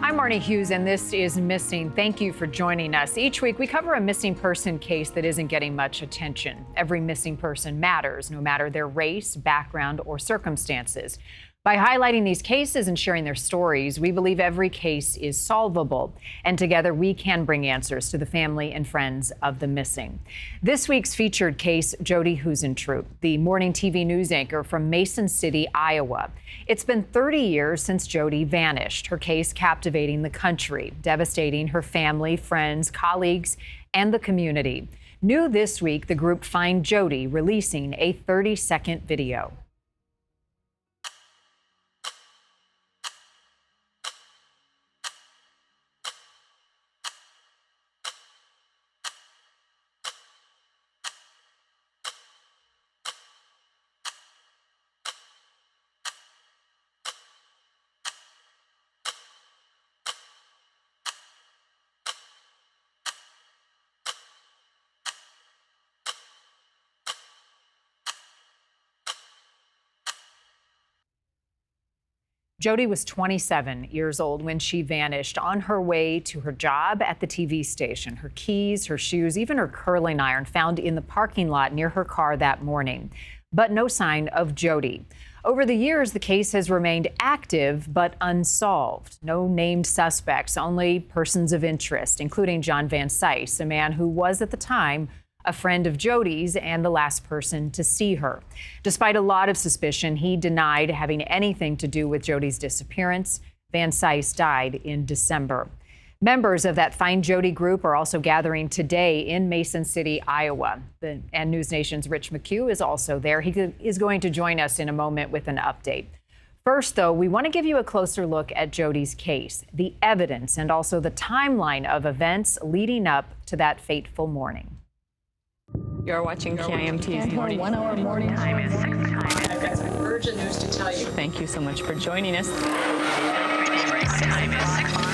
I'm Marni Hughes, and this is Missing. Thank you for joining us. Each week, we cover a missing person case that isn't getting much attention. Every missing person matters, no matter their race, background, or circumstances. By highlighting these cases and sharing their stories, we believe every case is solvable, and together we can bring answers to the family and friends of the missing. This week's featured case, Jodi Huisentruit, the morning TV news anchor from Mason City, Iowa. It's been 30 years since Jodi vanished, her case captivating the country, devastating her family, friends, colleagues, and the community. New this week, the group Find Jodi releasing a 30-second video. Jodi was 27 years old when she vanished on her way to her job at the TV station. Her keys, her shoes, even her curling iron found in the parking lot near her car that morning. But no sign of Jodi. Over the years, the case has remained active but unsolved. No named suspects, only persons of interest, including John Vansice, a man who was at the time a friend of Jodi's and the last person to see her. Despite a lot of suspicion, he denied having anything to do with Jodi's disappearance. Vansice died in December. Members of that Find Jodi group are also gathering today in Mason City, Iowa. And NewsNation's Rich McHugh is also there. He is going to join us in a moment with an update. First, though, we want to give you a closer look at Jodi's case, the evidence, and also the timeline of events leading up to that fateful morning. You're watching KIMT-TV morning. 1 hour morning Time is 6 o'clock. I've got some urgent news to tell you. Thank you so much for joining us.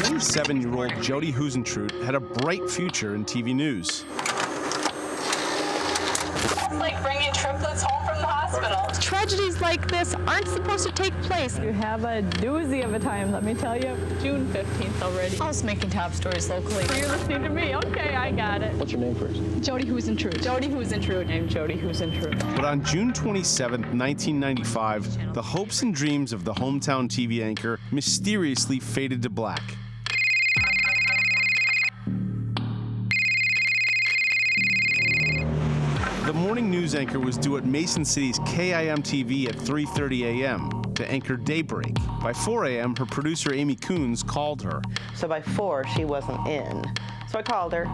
27-year-old Jodi Huisentruit had a bright future in TV news. It's like bringing triplets home from the hospital. Tragedies like this aren't supposed to take place. You have a doozy of a time, let me tell you. June 15th already. I was making top stories locally. You're listening to me. Okay, I got it. What's your name first? Jodi Huisentruit. Jodi Huisentruit. I'm Jodi Huisentruit. But on June 27, 1995, the hopes and dreams of the hometown TV anchor mysteriously faded to black. The morning news anchor was due at Mason City's KIMT-TV at 3:30 a.m. to anchor Daybreak. By 4 a.m., her producer, Amy Coons, called her. So by 4, she wasn't in. So I called her.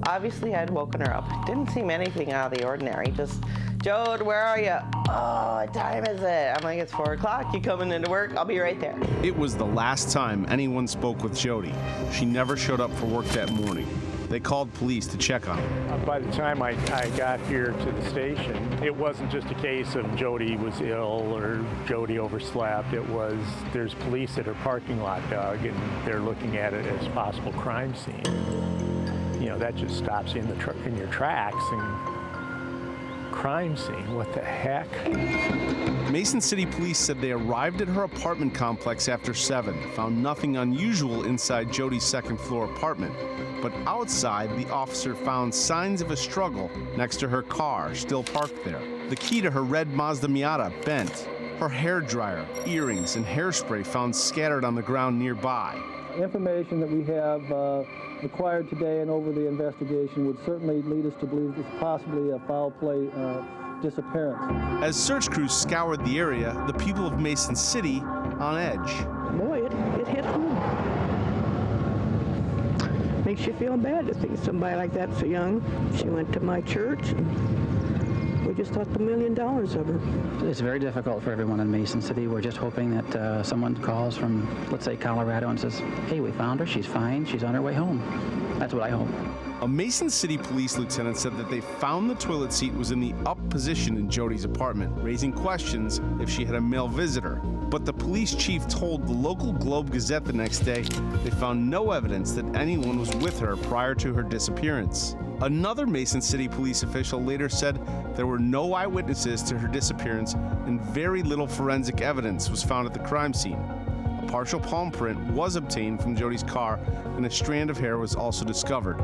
Obviously, I'd woken her up. Didn't seem anything out of the ordinary. Just, Jode, where are you? Oh, what time is it? I'm like, it's 4 o'clock. You coming into work? I'll be right there. It was the last time anyone spoke with Jodi. She never showed up for work that morning. They called police to check on her. By the time I got here to the station, it wasn't just a case of Jodi was ill or Jodi overslept. It was, there's police at her parking lot, Doug, and they're looking at it as a possible crime scene. You know, that just stops you in your tracks. And crime scene, what the heck? Mason City Police said they arrived at her apartment complex after 7, found nothing unusual inside Jodi's second-floor apartment. But outside, the officer found signs of a struggle next to her car, still parked there. The key to her red Mazda Miata bent. Her hairdryer, earrings, and hairspray found scattered on the ground nearby. Information that we have acquired today and over the investigation would certainly lead us to believe this is possibly a foul play disappearance. As search crews scoured the area, the people of Mason City on edge. Boy, it hit home. Makes you feel bad to think somebody like that so young. She went to my church, and we just thought $1 million of her. It's very difficult for everyone in Mason City. We're just hoping that someone calls from, let's say, Colorado and says, hey, we found her, she's fine, she's on her way home. That's what I hope. A Mason City police lieutenant said that they found the toilet seat was in the up position in Jodi's apartment, raising questions if she had a male visitor. But the police chief told the local Globe-Gazette the next day they found no evidence that anyone was with her prior to her disappearance. Another Mason City police official later said there were no eyewitnesses to her disappearance and very little forensic evidence was found at the crime scene. partial palm print was obtained from Jodi's car, and a strand of hair was also discovered.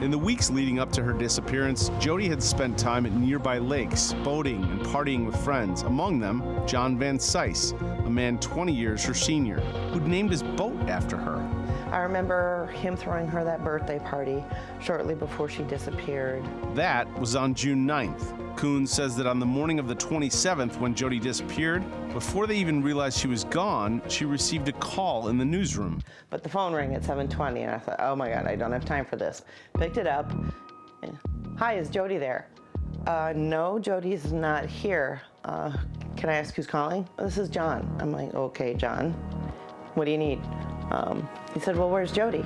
In the weeks leading up to her disappearance, Jodi had spent time at nearby lakes, boating and partying with friends, among them John Vansice, a man 20 years her senior, who'd named his boat after her. I remember him throwing her that birthday party shortly before she disappeared. That was on June 9th. Coons says that on the morning of the 27th, when Jodi disappeared, before they even realized she was gone, she received a call in the newsroom. But the phone rang at 7:20, and I thought, oh my God, I don't have time for this. Picked it up. Hi, is Jodi there? No, Jodi's not here. Can I ask who's calling? This is John. I'm like, okay, John, what do you need? He said, well, where's Jodi?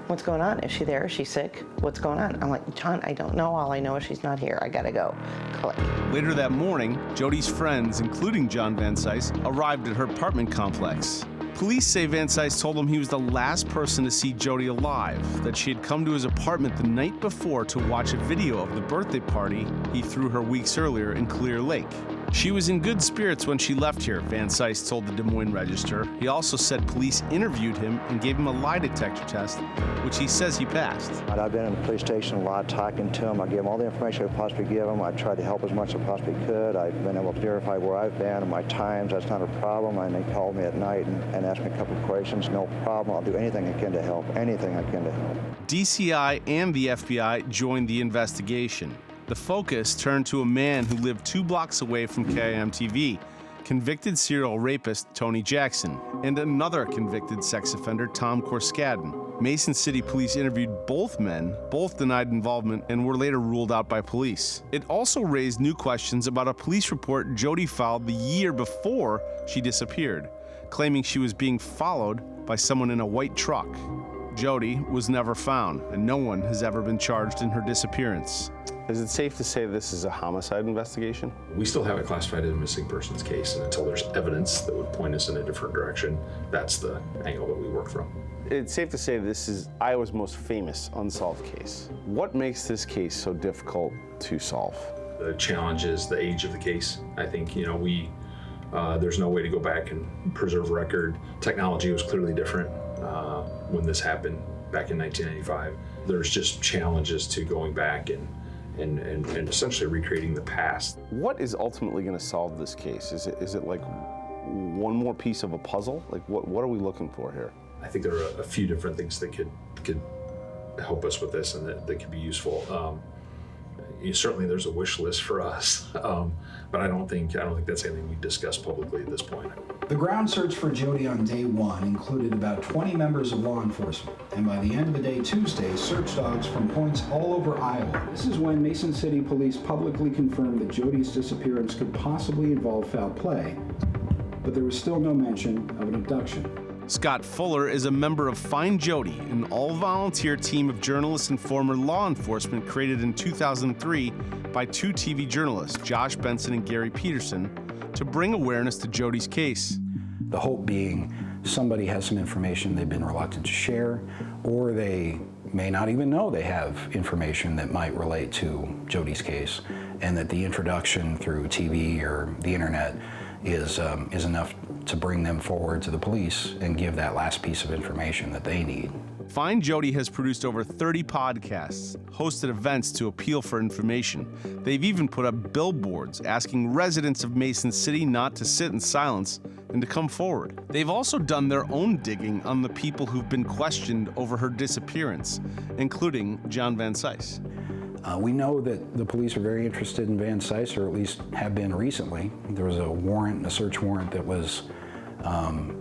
What's going on? Is she there? Is she sick? What's going on? I'm like, John, I don't know. All I know is she's not here. I gotta go. Click. Later that morning, Jodi's friends, including John Vansice, arrived at her apartment complex. Police say Vansice told them he was the last person to see Jodi alive, that she had come to his apartment the night before to watch a video of the birthday party he threw her weeks earlier in Clear Lake. She was in good spirits when she left here, Vansice told the Des Moines Register. He also said police interviewed him and gave him a lie detector test, which he says he passed. I've been in the police station a lot, talking to him. I gave him all the information I could possibly give him. I tried to help as much as I possibly could. I've been able to verify where I've been and my times. That's not a problem. And they called me at night and asked me a couple of questions. No problem. I'll do anything I can to help. Anything I can to help. DCI and the FBI joined the investigation. The focus turned to a man who lived 2 blocks away from KIMT-TV, convicted serial rapist Tony Jackson, and another convicted sex offender, Tom Corskadden. Mason City Police interviewed both men, both denied involvement, and were later ruled out by police. It also raised new questions about a police report Jodi filed the year before she disappeared, claiming she was being followed by someone in a white truck. Jodi was never found, and no one has ever been charged in her disappearance. Is it safe to say this is a homicide investigation? We still have it classified as a missing persons case, and until there's evidence that would point us in a different direction, that's the angle that we work from. It's safe to say this is Iowa's most famous unsolved case. What makes this case so difficult to solve? The challenge is the age of the case. I think, there's no way to go back and preserve record. Technology was clearly different when this happened back in 1995. There's just challenges to going back and essentially recreating the past. What is ultimately going to solve this case? Is it like one more piece of a puzzle? Like what are we looking for here? I think there are a few different things that could help us with this and that could be useful. Certainly there's a wish list for us, but I don't think that's anything we discuss publicly at this point. The ground search for Jodi on day 1 included about 20 members of law enforcement, and by the end of the day Tuesday, search dogs from points all over Iowa. This is when Mason City Police publicly confirmed that Jodi's disappearance could possibly involve foul play, but there was still no mention of an abduction. Scott Fuller is a member of Find Jodi, an all-volunteer team of journalists and former law enforcement created in 2003 by 2 TV journalists, Josh Benson and Gary Peterson, to bring awareness to Jodi's case. The hope being somebody has some information they've been reluctant to share, or they may not even know they have information that might relate to Jodi's case, and that the introduction through TV or the internet is enough to bring them forward to the police and give that last piece of information that they need. Find Jodi has produced over 30 podcasts, hosted events to appeal for information. They've even put up billboards asking residents of Mason City not to sit in silence and to come forward. They've also done their own digging on the people who've been questioned over her disappearance, including John Vansice. We know that the police are very interested in Vansice, or at least have been recently. There was a search warrant that was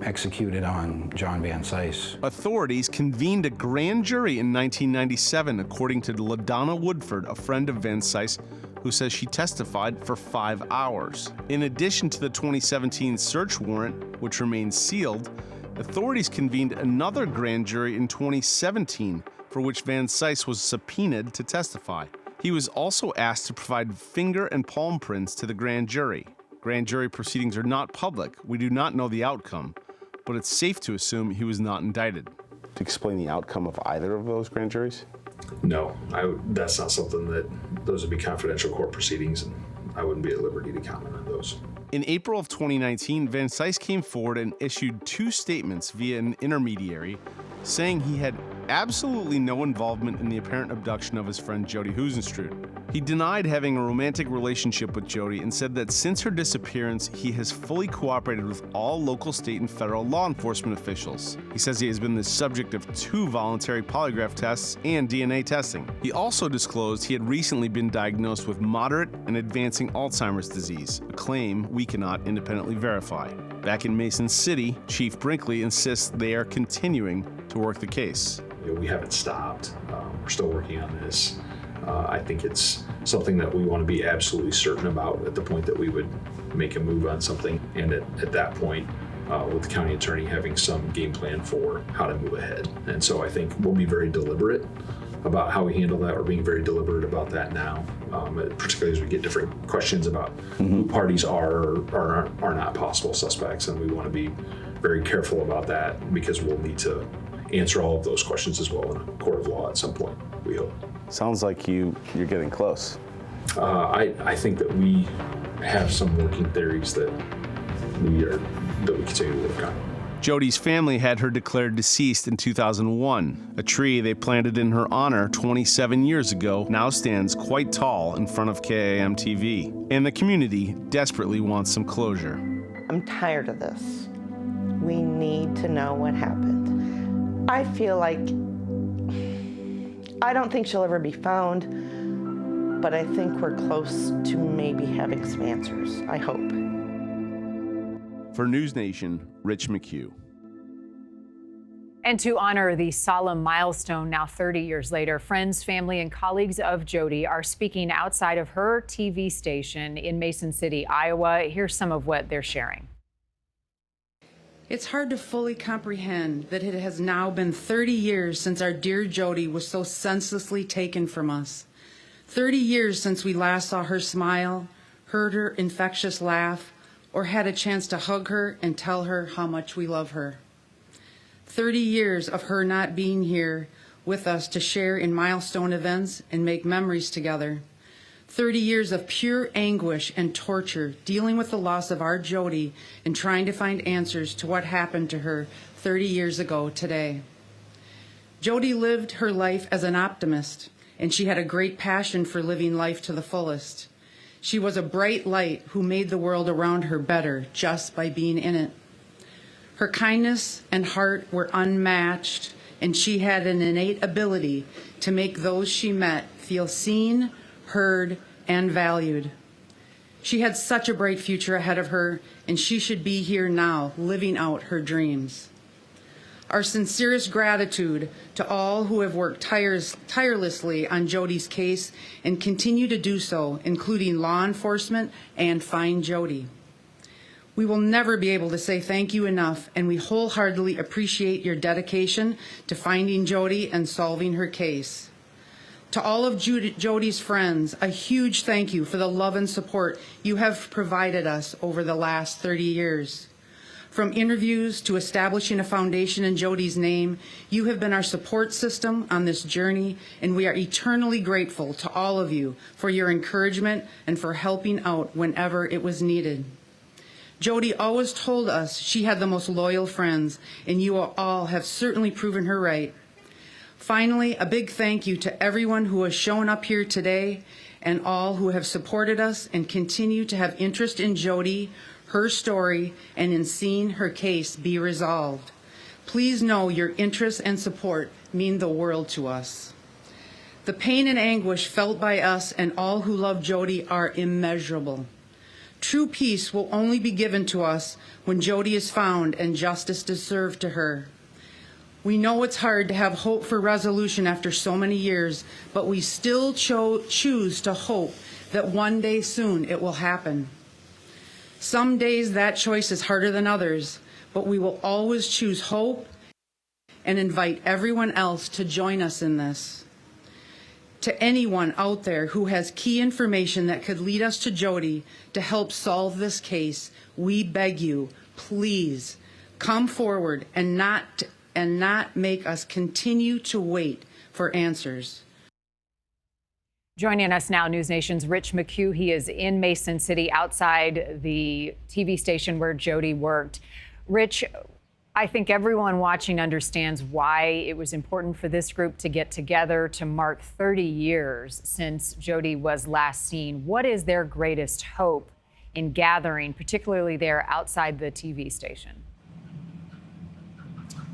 executed on John Vansice. Authorities convened a grand jury in 1997, according to LaDonna Woodford, a friend of Vansice, who says she testified for 5 hours. In addition to the 2017 search warrant, which remains sealed, authorities convened another grand jury in 2017, for which Vansice was subpoenaed to testify. He was also asked to provide finger and palm prints to the grand jury. Grand jury proceedings are not public. We do not know the outcome, but it's safe to assume he was not indicted. To explain the outcome of either of those grand juries? No, that's not something those would be confidential court proceedings, and I wouldn't be at liberty to comment on those. In April of 2019, Vansice came forward and issued 2 statements via an intermediary saying he had absolutely no involvement in the apparent abduction of his friend Jodi Huisentruit. He denied having a romantic relationship with Jodi and said that since her disappearance, he has fully cooperated with all local, state, and federal law enforcement officials. He says he has been the subject of 2 voluntary polygraph tests and DNA testing. He also disclosed he had recently been diagnosed with moderate and advancing Alzheimer's disease, a claim we cannot independently verify. Back in Mason City, Chief Brinkley insists they are continuing to work the case. We haven't stopped. We're still working on this. I think it's something that we want to be absolutely certain about at the point that we would make a move on something, and at that point, with the county attorney having some game plan for how to move ahead. And so I think we'll be very deliberate about how we handle that. We're being very deliberate about that now, particularly as we get different questions about who parties are or are not possible suspects, and we want to be very careful about that because we'll need to answer all of those questions as well in a court of law at some point, we hope. Sounds like you're getting close. I think that we have some working theories that we continue to work on. Jodi's family had her declared deceased in 2001. A tree they planted in her honor 27 years ago now stands quite tall in front of KIMT-TV, and the community desperately wants some closure. I'm tired of this. We need to know what happened. I feel like, I don't think she'll ever be found, but I think we're close to maybe having some answers, I hope. For NewsNation, Rich McHugh. And to honor the solemn milestone now 30 years later, friends, family, and colleagues of Jodi are speaking outside of her TV station in Mason City, Iowa. Here's some of what they're sharing. It's hard to fully comprehend that it has now been 30 years since our dear Jodi was so senselessly taken from us. 30 years since we last saw her smile, heard her infectious laugh, or had a chance to hug her and tell her how much we love her. 30 years of her not being here with us to share in milestone events and make memories together. 30 years of pure anguish and torture dealing with the loss of our Jodi and trying to find answers to what happened to her 30 years ago today. Jodi lived her life as an optimist, and she had a great passion for living life to the fullest. She was a bright light who made the world around her better just by being in it. Her kindness and heart were unmatched, and she had an innate ability to make those she met feel seen, heard, and valued. She had such a bright future ahead of her, and she should be here now, living out her dreams. Our sincerest gratitude to all who have worked tirelessly on Jodi's case and continue to do so, including law enforcement and Find Jodi. We will never be able to say thank you enough, and we wholeheartedly appreciate your dedication to finding Jodi and solving her case. To all of Jodi's friends, a huge thank you for the love and support you have provided us over the last 30 years. From interviews to establishing a foundation in Jodi's name, you have been our support system on this journey, and we are eternally grateful to all of you for your encouragement and for helping out whenever it was needed. Jodi always told us she had the most loyal friends, and you all have certainly proven her right. Finally, a big thank you to everyone who has shown up here today and all who have supported us and continue to have interest in Jodi, her story, and in seeing her case be resolved. Please know your interest and support mean the world to us. The pain and anguish felt by us and all who love Jodi are immeasurable. True peace will only be given to us when Jodi is found and justice is served to her. We know it's hard to have hope for resolution after so many years, but we still choose to hope that one day soon it will happen. Some days that choice is harder than others, but we will always choose hope and invite everyone else to join us in this. To anyone out there who has key information that could lead us to Jodi to help solve this case, we beg you, please come forward and not make us continue to wait for answers. Joining us now, NewsNation's Rich McHugh. He is in Mason City outside the TV station where Jodi worked. Rich, I think everyone watching understands why it was important for this group to get together to mark 30 years since Jodi was last seen. What is their greatest hope in gathering, particularly there outside the TV station?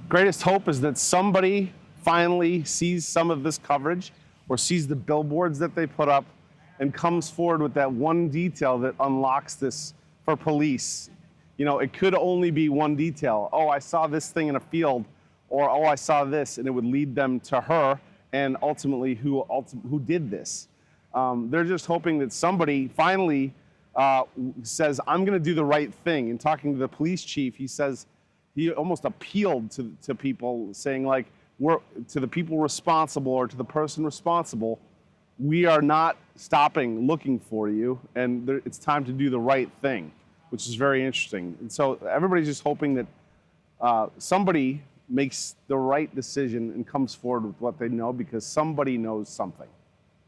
Greatest hope is that somebody finally sees some of this coverage or sees the billboards that they put up and comes forward with that one detail that unlocks this for police. You know, it could only be one detail. Oh, I saw this thing in a field, or oh, I saw this, and it would lead them to her and ultimately who did this. They're just hoping that somebody finally says, I'm gonna do the right thing. And talking to the police chief, he says, he almost appealed to people saying like, to the people responsible or to the person responsible, we are not stopping looking for you, and it's time to do the right thing, which is very interesting. And so everybody's just hoping that somebody makes the right decision and comes forward with what they know, because somebody knows something.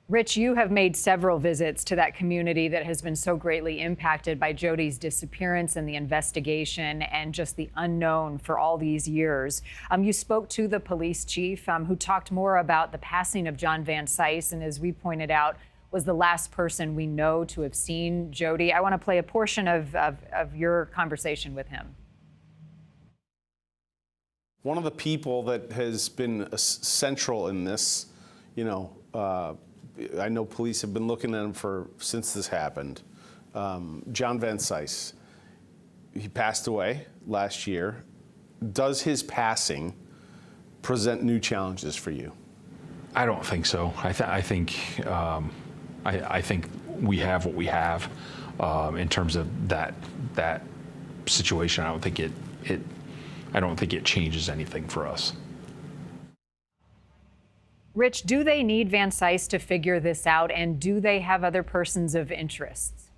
Rich, you have made several visits to that community that has been so greatly impacted by Jodi's disappearance and the investigation and just the unknown for all these years. You spoke to the police chief who talked more about the passing of John Vansice, and as we pointed out, was the last person we know to have seen Jodi. I want to play a portion of your conversation with him. One of the people that has been central in this, you know, I know police have been looking at him since this happened. John Vansice, he passed away last year. Does his passing present new challenges for you? I don't think so. I think we have what we have in terms of that situation. I don't think it changes anything for us. Rich, do they need Vansice to figure this out, and do they have other persons of interest?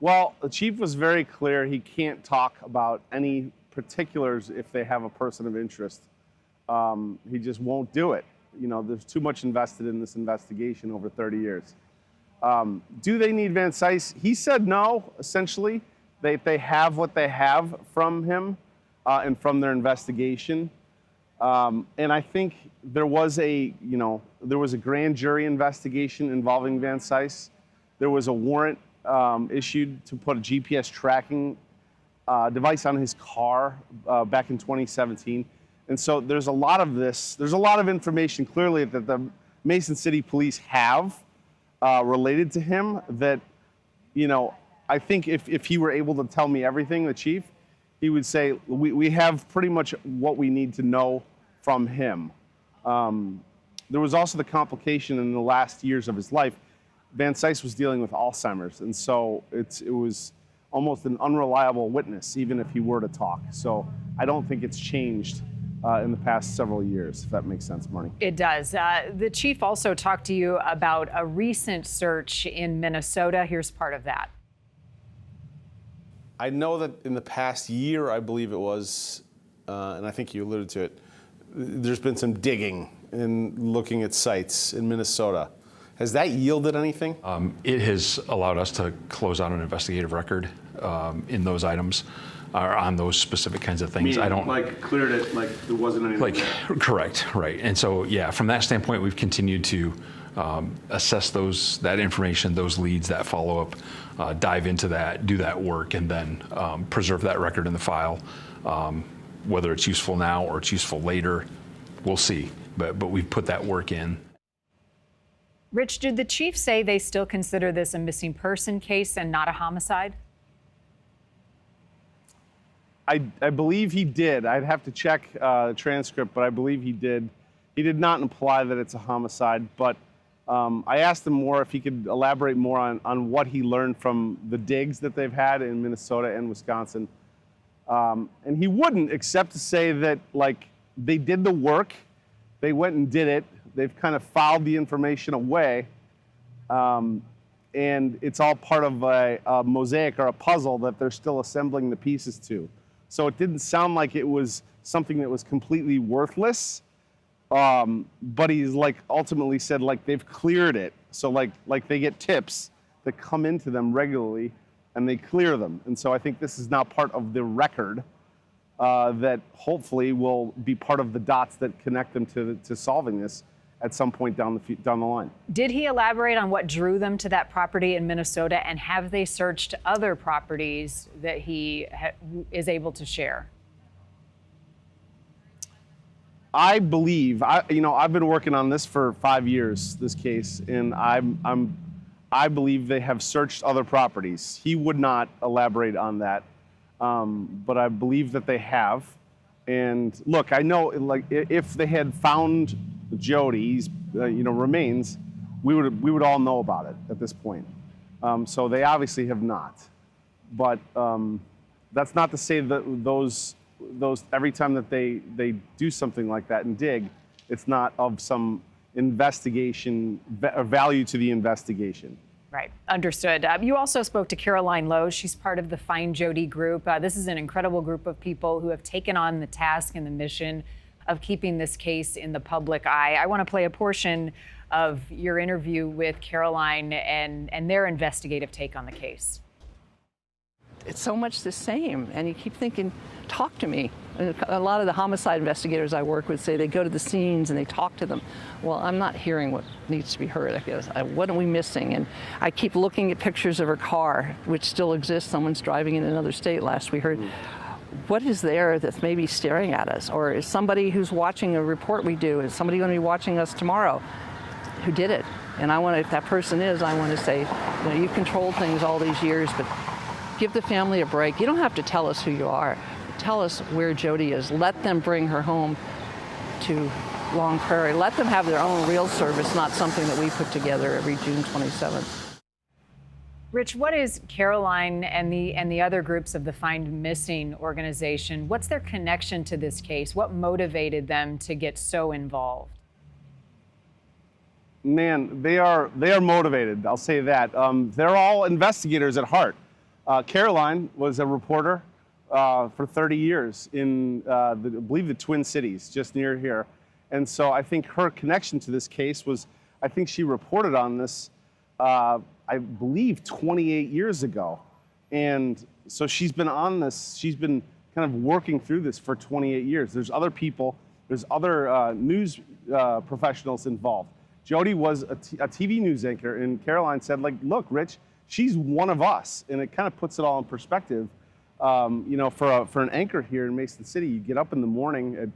Well, the chief was very clear. He can't talk about any particulars if they have a person of interest. He just won't do it. You know, there's too much invested in this investigation over 30 years. Do they need Vansice? He said no, essentially. They have what they have from him and from their investigation. And I think there was a grand jury investigation involving Vansice. There was a warrant issued to put a GPS tracking device on his car back in 2017. And so there's a lot of this. There's a lot of information clearly that the Mason City Police have related to him that, you know, I think if he were able to tell me everything, the chief, he would say, we have pretty much what we need to know from him. There was also the complication in the last years of his life. Vansice was dealing with Alzheimer's, and so it was almost an unreliable witness, even if he were to talk. So I don't think it's changed in the past several years, if that makes sense, Marni. It does. The chief also talked to you about a recent search in Minnesota. Here's part of that. I know that in the past year, I believe it was, and I think you alluded to it, there's been some digging and looking at sites in Minnesota. Has that yielded anything? It has allowed us to close out an investigative record in those items, or on those specific kinds of things. I don't like cleared it, like there wasn't anything there. Correct, right. And so, yeah, from that standpoint, we've continued to assess that information, those leads, that follow-up, dive into that, do that work, and then preserve that record in the file. Whether it's useful now or it's useful later, we'll see. But we've put that work in. Rich, did the chief say they still consider this a missing person case and not a homicide? I believe he did. I'd have to check the transcript, but I believe he did. He did not imply that it's a homicide, but I asked him more if he could elaborate more on what he learned from the digs that they've had in Minnesota and Wisconsin. And he wouldn't, except to say that, like, they did the work, they went and did it, they've kind of filed the information away, and it's all part of a mosaic or a puzzle that they're still assembling the pieces to. So it didn't sound like it was something that was completely worthless, But he's like ultimately said like they've cleared it. So like they get tips that come into them regularly and they clear them. And so I think this is now part of the record that hopefully will be part of the dots that connect them to solving this at some point down the line. Did he elaborate on what drew them to that property in Minnesota, and have they searched other properties that he is able to share? I believe, I've been working on this for 5 years, this case, and I believe they have searched other properties. He would not elaborate on that, but I believe that they have. And look, I know, like, if they had found Jodi's, remains, we would all know about it at this point. So they obviously have not. But that's not to say that those every time that they do something like that and dig, it's not of some investigation value to the investigation. Right, understood. You also spoke to Caroline Lowe. She's part of the Find Jodi group. This is an incredible group of people who have taken on the task and the mission of keeping this case in the public eye. I want to play a portion of your interview with Caroline and their investigative take on the case. It's so much the same, and you keep thinking, talk to me. And a lot of the homicide investigators I work with say they go to the scenes and they talk to them. Well, I'm not hearing what needs to be heard. I guess, what are we missing? And I keep looking at pictures of her car, which still exists. Someone's driving in another state last we heard. What is there that's maybe staring at us? Or is somebody who's watching a report we do, is somebody going to be watching us tomorrow who did it? And I want to, if that person is, I want to say, you've controlled things all these years, but give the family a break. You don't have to tell us who you are. Tell us where Jodi is. Let them bring her home to Long Prairie. Let them have their own real service, not something that we put together every June 27th. Rich, what is Caroline and the other groups of the Find Missing organization? What's their connection to this case? What motivated them to get so involved? Man, they are motivated. I'll say that. They're all investigators at heart. Caroline was a reporter for 30 years in, I believe, the Twin Cities, just near here. And so I think her connection to this case was, I think she reported on this, I believe, 28 years ago. And so she's been on this, she's been kind of working through this for 28 years. There's other people, there's other news professionals involved. Jodi was a TV news anchor, and Caroline said, like, look, Rich, she's one of us. And it kind of puts it all in perspective. For an anchor here in Mason City, you get up in the morning at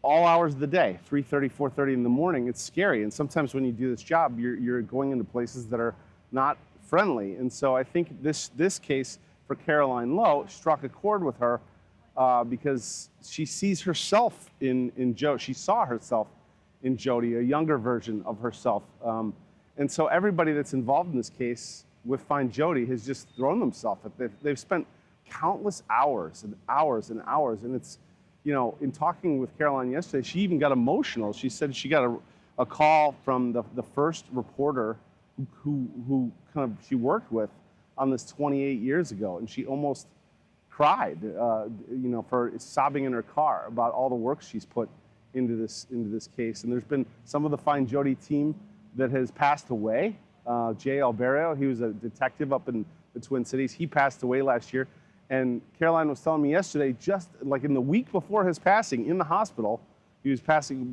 all hours of the day, 3:30, 4:30 in the morning. It's scary. And sometimes when you do this job, you're going into places that are not friendly. And so I think this case for Caroline Lowe struck a chord with her because she sees herself in Jodi. She saw herself in Jodi, a younger version of herself. And so everybody that's involved in this case with Find Jodi has just thrown themselves at it. They've spent countless hours and hours and hours. And it's, in talking with Caroline yesterday, she even got emotional. She said she got a call from the first reporter who kind of she worked with on this 28 years ago. And she almost cried, for sobbing in her car about all the work she's put into this case. And there's been some of the Find Jodi team that has passed away. Jay Alberio, he was a detective up in the Twin Cities. He passed away last year. And Caroline was telling me yesterday, just like in the week before his passing in the hospital, he was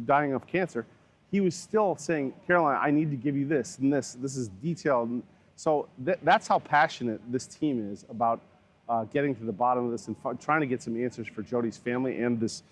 dying of cancer, he was still saying, Caroline, I need to give you this and this. This is detailed. And so that's how passionate this team is about getting to the bottom of this and trying to get some answers for Jodi's family and this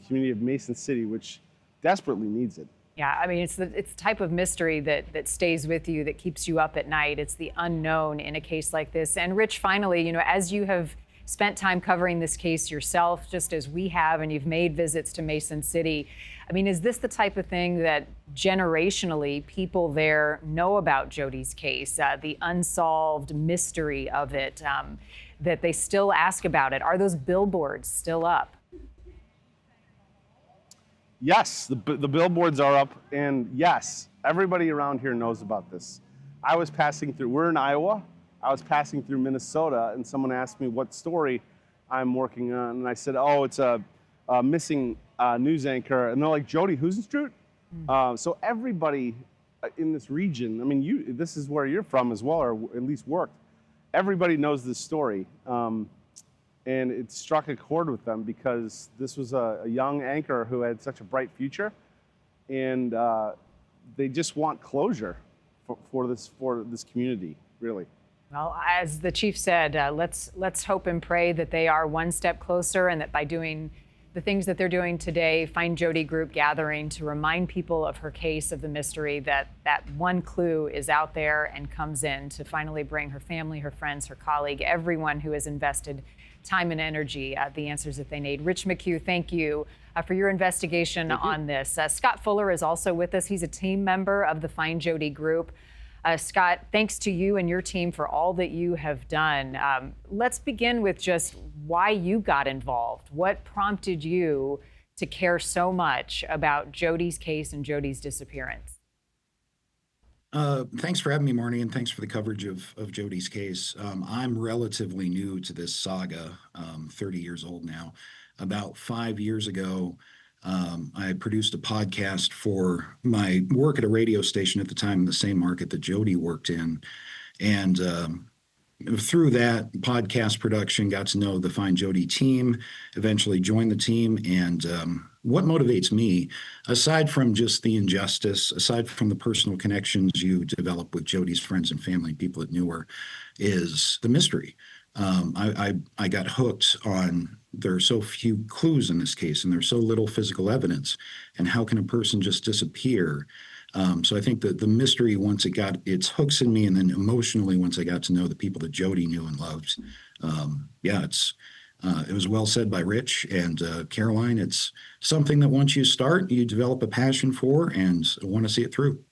community of Mason City, which desperately needs it. Yeah, I mean, it's the type of mystery that stays with you, that keeps you up at night. It's the unknown in a case like this. And Rich, finally, as you have spent time covering this case yourself, just as we have, and you've made visits to Mason City, I mean, is this the type of thing that generationally people there know about Jodi's case, the unsolved mystery of it, that they still ask about it? Are those billboards still up? Yes, the billboards are up, and yes, everybody around here knows about this. I was passing through, we're in Iowa, I was passing through Minnesota, and someone asked me what story I'm working on, and I said, oh, it's a missing news anchor, and they're like, Jodi Huisentruit? So everybody in this region, I mean, this is where you're from as well, or at least worked. Everybody knows this story. And it struck a chord with them because this was a young anchor who had such a bright future, and they just want closure for this community, really. Well, as the chief said, let's hope and pray that they are one step closer, and that by doing the things that they're doing today, Find Jodi group gathering to remind people of her case, of the mystery, that one clue is out there and comes in to finally bring her family, her friends, her colleague, everyone who has invested time and energy, the answers that they need. Rich McHugh, thank you for your investigation on this. Scott Fuller is also with us. He's a team member of the Find Jodi group. Scott, thanks to you and your team for all that you have done. Let's begin with just why you got involved. What prompted you to care so much about Jodi's case and Jodi's disappearance? Thanks for having me, Marni, and thanks for the coverage of Jodi's case. I'm relatively new to this saga, 30 years old now. About 5 years ago, I produced a podcast for my work at a radio station at the time in the same market that Jodi worked in. And through that podcast production, got to know the Find Jodi team, eventually joined the team. And what motivates me, aside from just the injustice, aside from the personal connections you develop with Jodi's friends and family, people that knew her, is the mystery. I got hooked on, there are so few clues in this case, and there's so little physical evidence. And how can a person just disappear? So I think that the mystery, once it got its hooks in me, and then emotionally, once I got to know the people that Jodi knew and loved, it was well said by Rich and Caroline. It's something that once you start, you develop a passion for and want to see it through.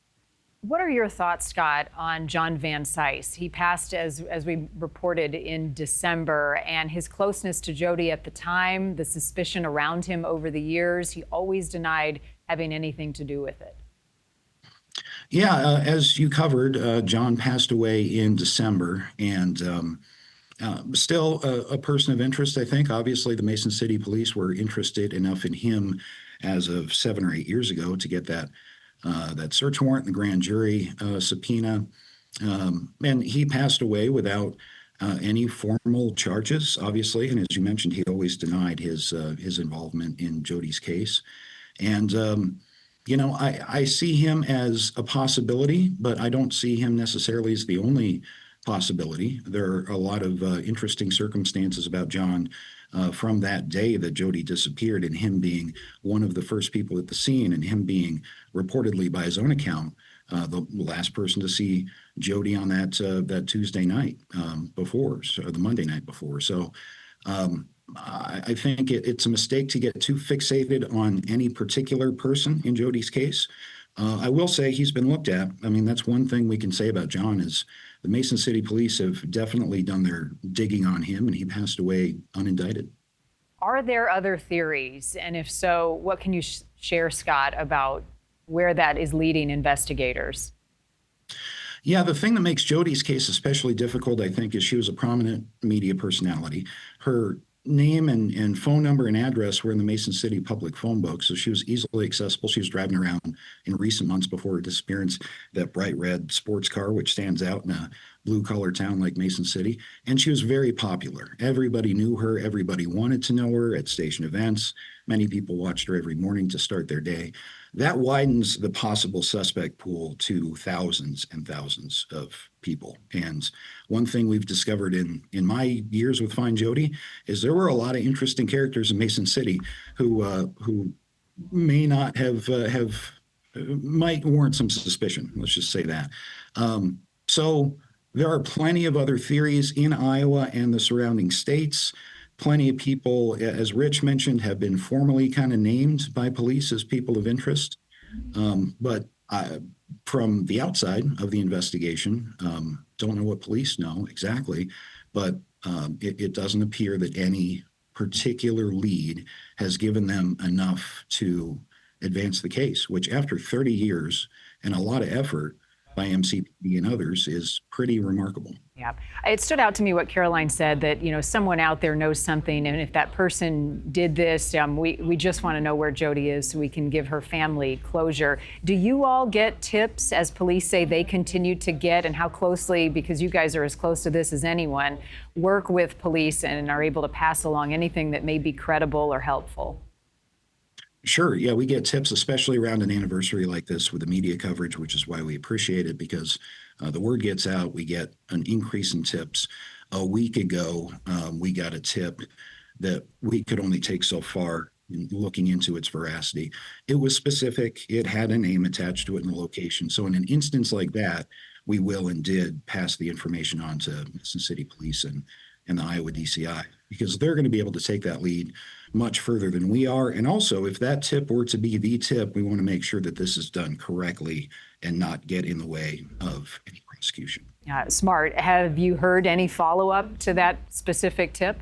What are your thoughts, Scott, on John Vansice? He passed, as we reported, in December, and his closeness to Jodi at the time, the suspicion around him over the years, he always denied having anything to do with it. Yeah, as you covered, John passed away in December, and still a person of interest, I think. Obviously, the Mason City Police were interested enough in him as of 7 or 8 years ago to get that search warrant and the grand jury subpoena. And he passed away without any formal charges, obviously. And as you mentioned, he always denied his involvement in Jodi's case. And I see him as a possibility, but I don't see him necessarily as the only possibility. There are a lot of interesting circumstances about John from that day that Jodi disappeared, and him being one of the first people at the scene, and him being reportedly, by his own account, the last person to see Jodi on that Tuesday night before, so the Monday night before. So I think it's a mistake to get too fixated on any particular person in Jodi's case. I will say he's been looked at. I mean, that's one thing we can say about John is the Mason City Police have definitely done their digging on him, and he passed away unindicted. Are there other theories? And if so, what can you share, Scott, about where that is leading investigators? Yeah, the thing that makes Jodi's case especially difficult, I think, is she was a prominent media personality. Her name and phone number and address were in the Mason City public phone book, so she was easily accessible. She was driving around in recent months before her disappearance, that bright red sports car, which stands out in a blue-collar town like Mason City, and she was very popular. Everybody knew her. Everybody wanted to know her at station events. Many people watched her every morning to start their day. That widens the possible suspect pool to thousands and thousands of people. And one thing we've discovered in my years with Find Jodi is there were a lot of interesting characters in Mason City who may not might warrant some suspicion. Let's just say that. So there are plenty of other theories in Iowa and the surrounding states. Plenty of people, as Rich mentioned, have been formally kind of named by police as people of interest. But from the outside of the investigation, don't know what police know exactly, but it doesn't appear that any particular lead has given them enough to advance the case, which after 30 years and a lot of effort, by MCPD and others is pretty remarkable. Yeah, it stood out to me what Caroline said, that, you know, someone out there knows something, and if that person did this, we just want to know where Jodi is so we can give her family closure. Do you all get tips, as police say they continue to get, and how closely, because you guys are as close to this as anyone, work with police and are able to pass along anything that may be credible or helpful? Sure. Yeah, we get tips, especially around an anniversary like this with the media coverage, which is why we appreciate it, because the word gets out. We get an increase in tips. A week ago, we got a tip that we could only take so far in looking into its veracity. It was specific. It had a name attached to it and a location. So in an instance like that, we will and did pass the information on to Madison City Police and the Iowa DCI, because they're going to be able to take that lead much further than we are. And also, if that tip were to be the tip, we want to make sure that this is done correctly and not get in the way of any prosecution. Smart. Have you heard any follow-up to that specific tip?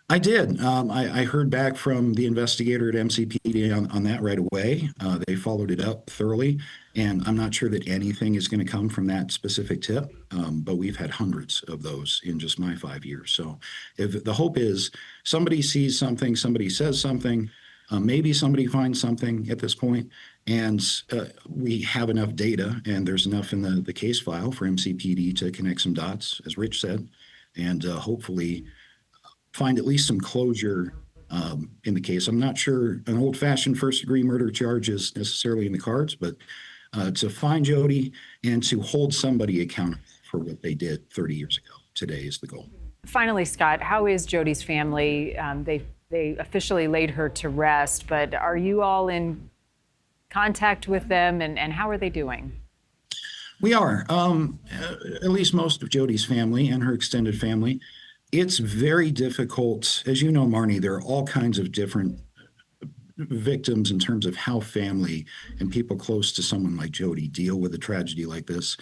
I did. I heard back from the investigator at MCPD on that right away. They followed it up thoroughly, and I'm not sure that anything is going to come from that specific tip, but we've had hundreds of those in just my 5 years. So if the hope is somebody sees something, somebody says something, maybe somebody finds something at this point, and we have enough data and there's enough in the case file for MCPD to connect some dots, as Rich said, and hopefully find at least some closure in the case. I'm not sure an old-fashioned first-degree murder charge is necessarily in the cards, but to find Jodi and to hold somebody accountable for what they did 30 years ago today is the goal. Finally, Scott, how is Jodi's family? They officially laid her to rest, but are you all in contact with them, and how are they doing? We are, at least most of Jodi's family and her extended family. It's very difficult. As you know, Marni, there are all kinds of different victims in terms of how family and people close to someone like Jodi deal with a tragedy like this.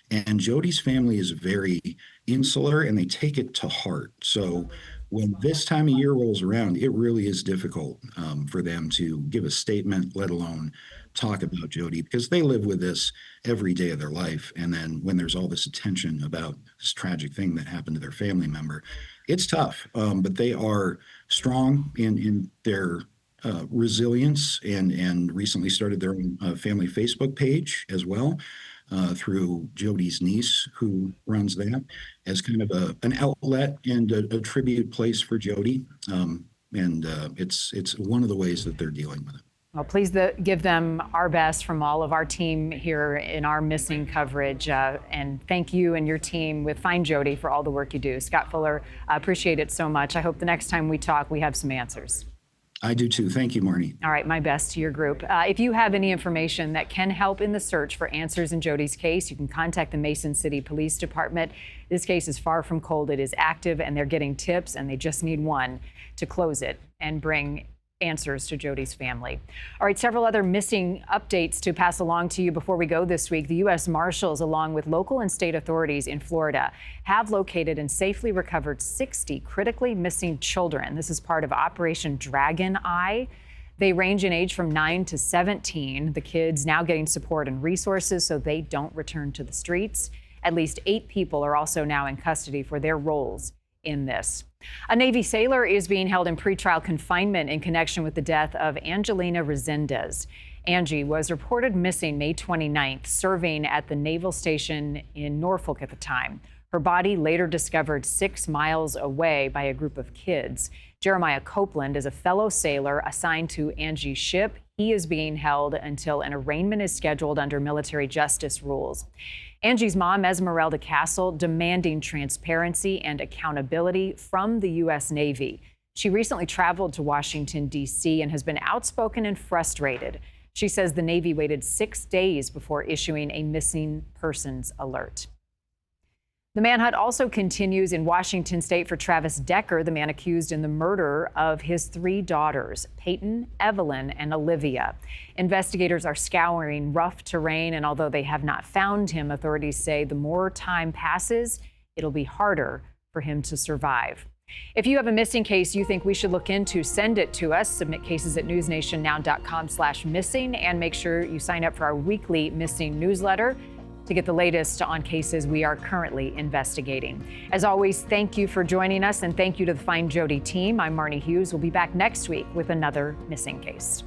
And Jodi's family is very insular and they take it to heart. So when this time of year rolls around, it really is difficult for them to give a statement, let alone talk about Jodi, because they live with this every day of their life. And then when there's all this attention about this tragic thing that happened to their family member, it's tough. But they are strong in their resilience and recently started their own family Facebook page as well, through Jodi's niece, who runs that as kind of an outlet and a tribute place for Jodi. It's one of the ways that they're dealing with it. Well, please give them our best from all of our team here in our missing coverage. And thank you and your team with Find Jodi for all the work you do. Scott Fuller, I appreciate it so much. I hope the next time we talk, we have some answers. I do too. Thank you, Marni. All right, my best to your group. If you have any information that can help in the search for answers in Jodi's case, you can contact the Mason City Police Department. This case is far from cold. It is active, and they're getting tips, and they just need one to close it and bring answers to Jodi's family. All right, several other missing updates to pass along to you before we go this week. The U.S. Marshals, along with local and state authorities in Florida, have located and safely recovered 60 critically missing children. This is part of Operation Dragon Eye. They range in age from 9 to 17. The kids now getting support and resources so they don't return to the streets. At least 8 people are also now in custody for their roles in this. A Navy sailor is being held in pretrial confinement in connection with the death of Angelina Resendez. Angie was reported missing May 29th, serving at the naval station in Norfolk at the time. Her body later discovered 6 miles away by a group of kids. Jeremiah Copeland is a fellow sailor assigned to Angie's ship. He is being held until an arraignment is scheduled under military justice rules. Angie's mom, Esmeralda Castle, demanding transparency and accountability from the U.S. Navy. She recently traveled to Washington, D.C. and has been outspoken and frustrated. She says the Navy waited 6 days before issuing a missing persons alert. The manhunt also continues in Washington state for Travis Decker, the man accused in the murder of his 3 daughters, Peyton, Evelyn, and Olivia. Investigators are scouring rough terrain, and although they have not found him, authorities say the more time passes, it'll be harder for him to survive. If you have a missing case you think we should look into, send it to us. Submit cases at newsnationnow.com/missing, and make sure you sign up for our weekly missing newsletter. to get the latest on cases we are currently investigating. As always, thank you for joining us, and thank you to the Find Jodi team. I'm Marni Hughes. We'll be back next week with another missing case.